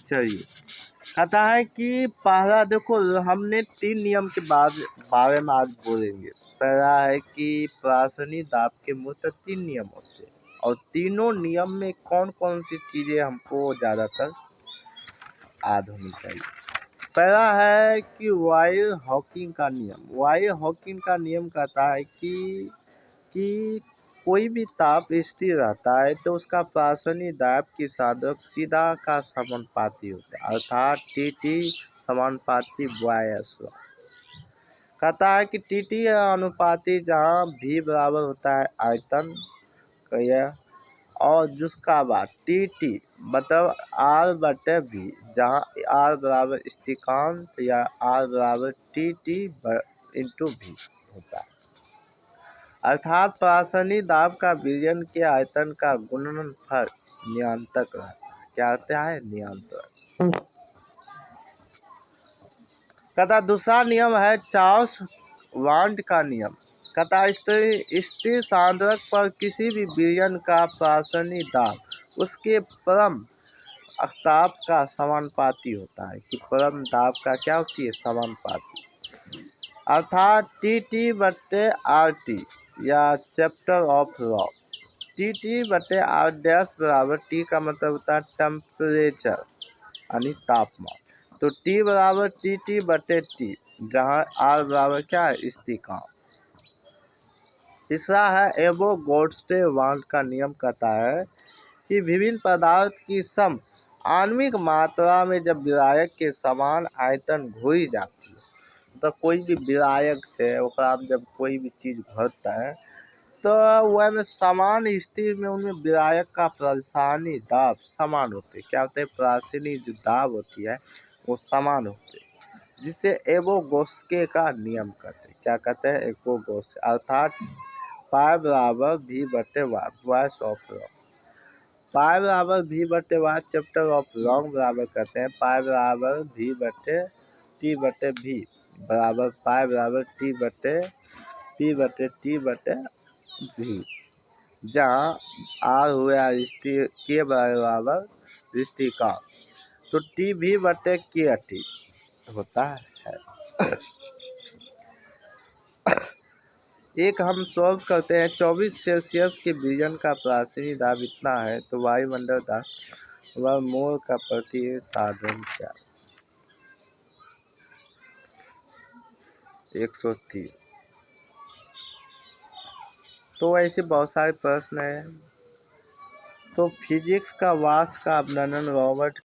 चलिए, कहता है कि पहला देखो, हमने 3 नियम के बारे में आज बोलेंगे। पहला है कि प्रासनी दाब के मूलतः 3 नियम होते हैं, और तीनों नियम में कौन कौन सी चीज़ें हमको ज़्यादातर याद होनी चाहिए। पहला है कि वायर हॉकिंग का नियम। वायर हॉकिंग का नियम कहता है कि कोई भी ताप स्थिर रहता है तो उसका प्रासनी दाब की साधक सीधा का समानुपाती होता है, अर्थात टी समानुपाती वायस। कहता है कि टी अनुपाती जहाँ भी बराबर होता है आयतन का, और जिसका बाद टी मतलब आर बटे भी, जहाँ आर बराबर स्थिरांक या आर बराबर टी इंटू भी होता है, अर्थात प्रासनी दाब का विलयन के आयतन का गुणनफल नियंत्रक रहता है। क्या होता है? नियंत्रक। कहता दूसरा नियम है चार्ल्स वांड का नियम। कहता स्थिर सांद्रक पर किसी भी विलयन का प्रासनी दाब उसके परम ताप का समानुपाती होता है। कि परम दाब का क्या होती है? समानुपाती, अर्थात टी बटे आर टी, या चैप्टर ऑफ लॉ। टी बटे आर डैश बराबर, टी का मतलब होता है टेम्परेचर यानी तापमान, तो टी बराबर टी बटे टी, जहाँ आर बराबर क्या है? स्थिरांक। तीसरा है एवोगाड्रो वाल्ट का नियम। कहता है कि विभिन्न पदार्थ की सम आणविक मात्रा में जब विलायक के समान आयतन घोरी जाती है, तो कोई भी विलायक से ओकरा जब कोई भी चीज़ घोरता है तो वह में समान स्थिति में उनमें विलायक का प्रासनी दाब समान होते हैं। क्या होते हैं? प्रासनी जो दाब होती है वो समान होते हैं, जिसे एवोगाड्रो का नियम कहते हैं। क्या कहते हैं? एवोगाड्रो, अर्थात पाई बराबर भी बटे वाई, वॉइस ऑफ लॉ। पाई बराबर भी बटे वाई चैप्टर ऑफ लॉन्ग बराबर कहते हैं पाई बराबर भी बटे भी बराबर पाई बराबर टी बटे भी, जहाँ आर हुआ के बराबर स्थिरांक, तो टी भी बटे के टी होता है। एक हम सॉल्व करते हैं। 24 सेल्सियस के विलयन का प्रासनी दाब इतना है, तो वायुमंडल दाब मोल का प्रति साधन क्या? 103। तो ऐसे बहुत सारे प्रश्न हैं। तो फिजिक्स का वाष्प का वर्णन रॉबर्ट